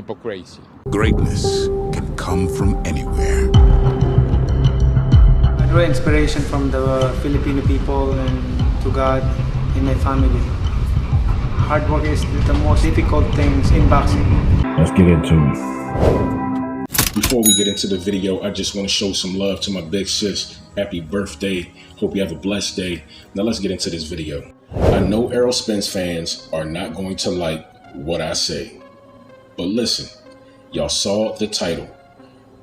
hypocrisy. Greatness can come from anywhere. I draw inspiration from the Filipino people and to God and my family. Hard work is the most difficult things in boxing. Let's get into it. Before we get into the video, I just want to show some love to my big sis. Happy birthday. Hope you have a blessed day. Now let's get into this video. I know SPENCE fans are not going to like what I say, but listen, y'all saw the title.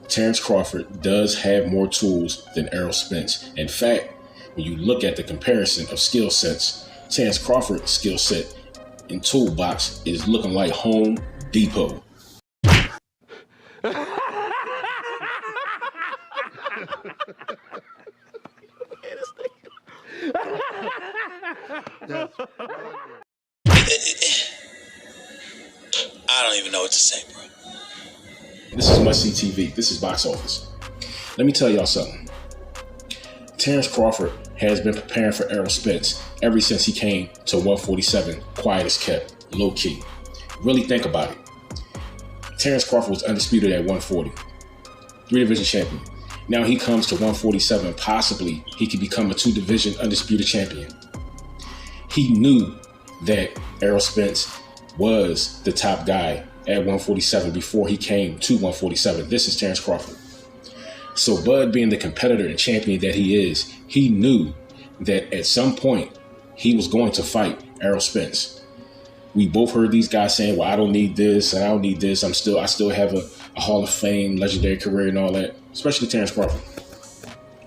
Terrence Crawford does have more tools than SPENCE. In fact, when you look at the comparison of skill sets, Terrence Crawford's skill set and toolbox is looking like Home Depot. I don't even know what to say, bro. This is must-see TV. This is box office. Let me tell y'all something. Terrence Crawford has been preparing for SPENCE ever since he came to 147, quiet as kept, low-key. Really think about it. Terrence Crawford was undisputed at 140, 3-division champion. Now he comes to 147, possibly he could become a 2-division undisputed champion. He knew that SPENCE was the top guy at 147 before he came to 147. This is Terrence Crawford. So Bud, being the competitor and champion that he is, he knew that at some point he was going to fight SPENCE. We both heard these guys saying, well, I don't need this and I don't need this. I still have a Hall of Fame, legendary career and all that, especially Terrence Crawford.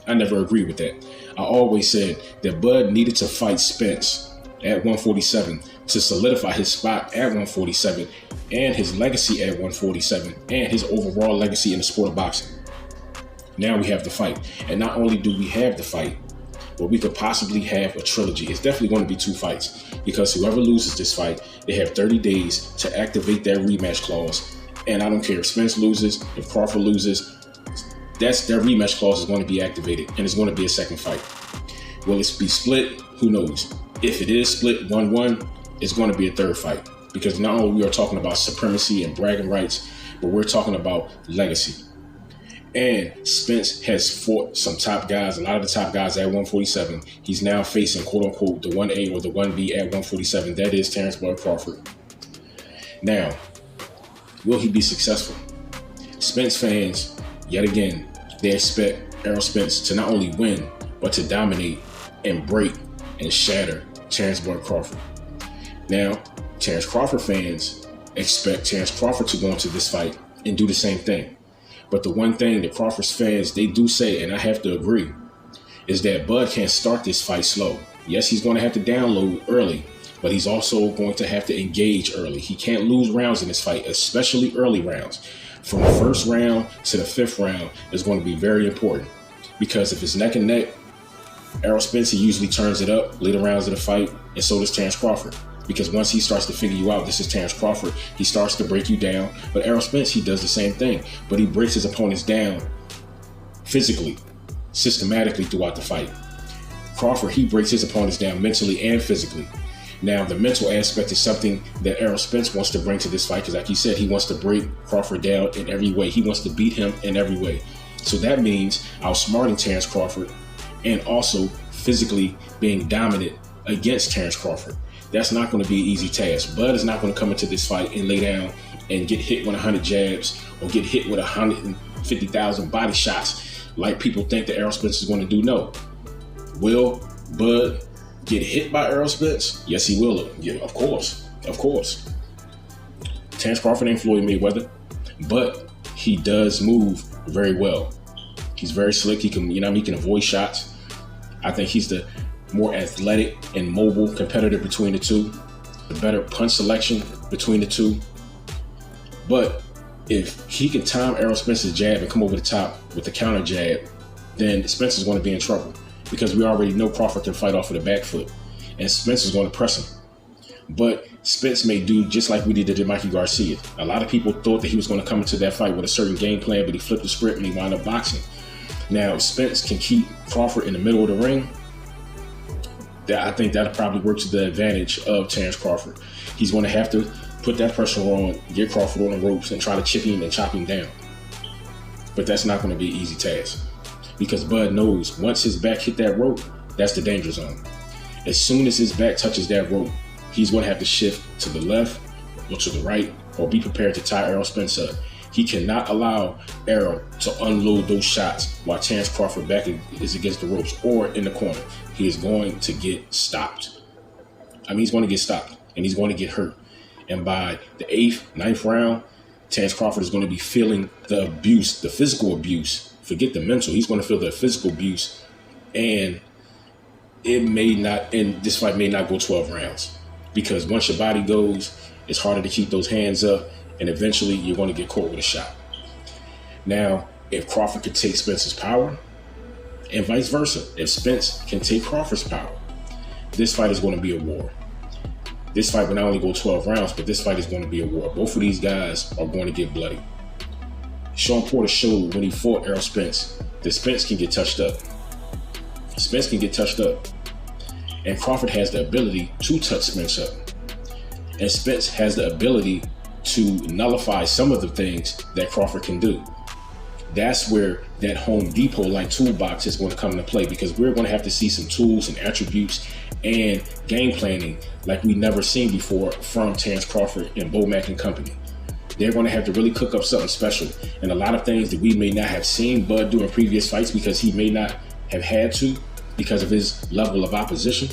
I never agreed with that. I always said that Bud needed to fight SPENCE at 147 to solidify his spot at 147 and his legacy at 147 and his overall legacy in the sport of boxing. Now we have the fight. And not only do we have the fight, but we could possibly have a trilogy. It's definitely going to be 2 fights because whoever loses this fight, they have 30 days to activate their rematch clause. And I don't care if Spence loses, if Crawford loses, their rematch clause is going to be activated and it's going to be a second fight. Will it be split? Who knows? If it is split 1-1, it's going to be a third fight because not only we are talking about supremacy and bragging rights, but we're talking about legacy. And Spence has fought some top guys, a lot of the top guys at 147. He's now facing, quote unquote, the 1A or the 1B at 147. That is Terrence Bud Crawford. Now, will he be successful? Spence fans, yet again, they expect SPENCE to not only win, but to dominate and break and shatter Terrence Bud Crawford. Now, Terrence Crawford fans expect Terrence Crawford to go into this fight and do the same thing. But the one thing that Crawford's fans, they do say, and I have to agree, is that Bud can't start this fight slow. Yes, he's going to have to download early, but he's also going to have to engage early. He can't lose rounds in this fight, especially early rounds. From the first round to the 5th round is going to be very important because if it's neck and neck, SPENCE, he usually turns it up later rounds of the fight, and so does Terrence Crawford. Because once he starts to figure you out, this is Terrence Crawford, he starts to break you down. But SPENCE, he does the same thing, but he breaks his opponents down physically, systematically throughout the fight. Crawford, he breaks his opponents down mentally and physically. Now, the mental aspect is something that SPENCE wants to bring to this fight because, like he said, he wants to break Crawford down in every way. He wants to beat him in every way. So that means outsmarting Terrence Crawford and also physically being dominant against Terrence Crawford. That's not going to be an easy task. Bud is not going to come into this fight and lay down and get hit with 100 jabs or get hit with 150,000 body shots like people think that SPENCE is going to do. No. Will Bud get hit by SPENCE? Yes, he will. Yeah, of course. Of course. Terrence Crawford ain't Floyd Mayweather, but he does move very well. He's very slick. He can, he can avoid shots. I think he's the more athletic and mobile competitor between the two. The better punch selection between the two. But if he can time SPENCE's jab and come over the top with the counter jab, then Spence is going to be in trouble because we already know Crawford can fight off of the back foot, and Spence is going to press him. But Spence may do just like we did to Mikey Garcia. A lot of people thought that he was going to come into that fight with a certain game plan, but he flipped the script and he wound up boxing. Now, if Spence can keep Crawford in the middle of the ring, I think that'll probably work to the advantage of Terrence Crawford. He's going to have to put that pressure on, get Crawford on the ropes, and try to chip him and chop him down. But that's not going to be an easy task, because Bud knows once his back hit that rope, that's the danger zone. As soon as his back touches that rope, he's going to have to shift to the left or to the right, or be prepared to tie Errol Spence up. He cannot allow Errol to unload those shots while Terrence Crawford back is against the ropes or in the corner. He is going to get stopped. He's going to get stopped, and he's going to get hurt. And by the 8th, 9th round, Terrence Crawford is going to be feeling the abuse, the physical abuse. Forget the mental. He's going to feel the physical abuse, and this fight may not go 12 rounds, because once your body goes, it's harder to keep those hands up, and eventually you're going to get caught with a shot. Now, if Crawford could take Spence's power, and vice versa, if Spence can take Crawford's power, this fight is going to be a war. This fight will not only go 12 rounds, but this fight is going to be a war. Both of these guys are going to get bloody. Sean Porter showed when he fought Errol Spence that Spence can get touched up. Spence can get touched up. And Crawford has the ability to touch Spence up. And Spence has the ability to nullify some of the things that Crawford can do. That's where that Home Depot-like toolbox is going to come into play, because we're going to have to see some tools and attributes and game planning like we've never seen before from Terrence Crawford and Bo Mack and company. They're going to have to really cook up something special, and a lot of things that we may not have seen Bud do in previous fights, because he may not have had to because of his level of opposition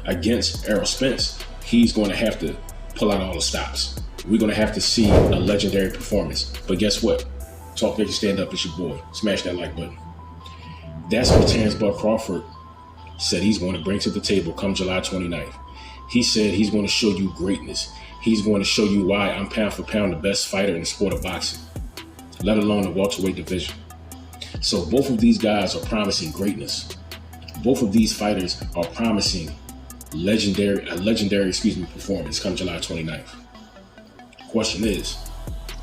against Errol Spence. He's going to have to pull out all the stops. We're going to have to see a legendary performance. But guess what? Talk Make You Stand Up, it's your boy. Smash that like button. That's what Terrence Bud Crawford said he's going to bring to the table come July 29th. He said he's going to show you greatness. He's going to show you why I'm pound for pound the best fighter in the sport of boxing, let alone the welterweight division. So both of these guys are promising greatness. Both of these fighters are promising a legendary performance come July 29th. Question is,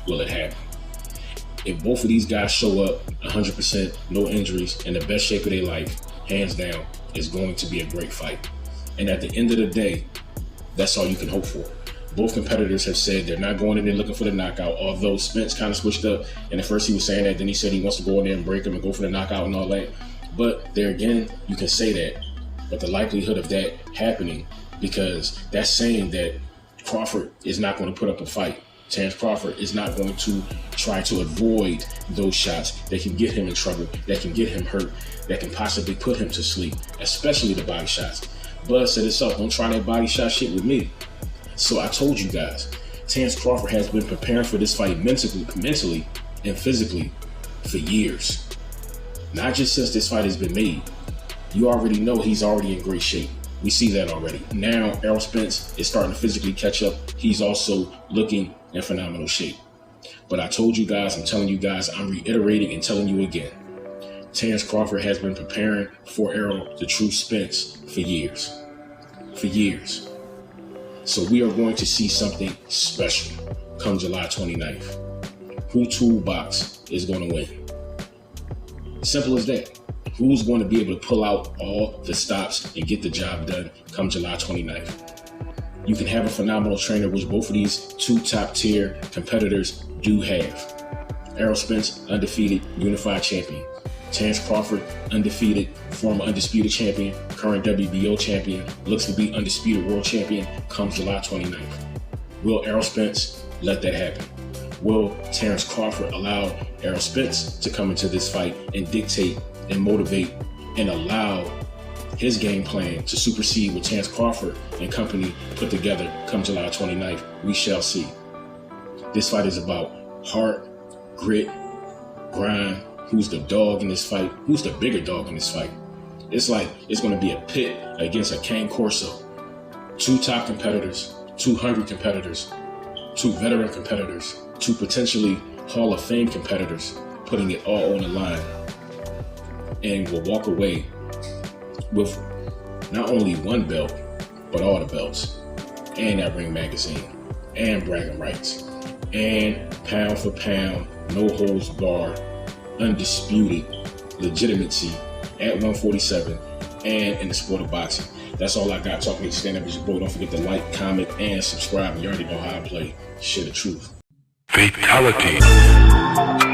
will it happen? If both of these guys show up 100%, no injuries, in the best shape of their life, hands down, it's going to be a great fight. And at the end of the day, that's all you can hope for. Both competitors have said they're not going in there looking for the knockout, although Spence kind of switched up. And at first he was saying that, then he said he wants to go in there and break him and go for the knockout and all that. But there again, you can say that, but the likelihood of that happening, because that's saying that Crawford is not going to put up a fight. Terrence Crawford is not going to try to avoid those shots that can get him in trouble, that can get him hurt, that can possibly put him to sleep, especially the body shots. Bud said himself, don't try that body shot shit with me. So I told you guys, Terrence Crawford has been preparing for this fight mentally and physically for years. Not just since this fight has been made. You already know he's already in great shape. We see that already. Now, Errol Spence is starting to physically catch up. He's also looking in phenomenal shape. But I told you guys, I'm telling you guys, I'm reiterating and telling you again. Terrence Crawford has been preparing for Errol, the true Spence, for years. For years. So we are going to see something special come July 29th. Who toolbox is going to win? Simple as that. Who's going to be able to pull out all the stops and get the job done come July 29th? You can have a phenomenal trainer, which both of these two top-tier competitors do have. Errol Spence, undefeated, unified champion. Terrence Crawford, undefeated, former undisputed champion, current WBO champion, looks to be undisputed world champion come July 29th. Will Errol Spence let that happen? Will Terrence Crawford allow Errol Spence to come into this fight and dictate and motivate and allow his game plan to supersede what Terrence Crawford and company put together come July 29th? We shall see. This fight is about heart, grit, grind. Who's the dog in this fight? Who's the bigger dog in this fight? It's like it's going to be a pit against a cane corso. Two top competitors, 200 competitors, two veteran competitors, two potentially Hall of Fame competitors, putting it all on the line. And will walk away with not only one belt, but all the belts, and that ring magazine, and bragging rights, and pound for pound, no holds barred, undisputed legitimacy at 147 and in the sport of boxing. That's all I got. Talking to Stand Up as your boy. Don't forget to like, comment, and subscribe. You already know how I play. Share the truth. Fatality.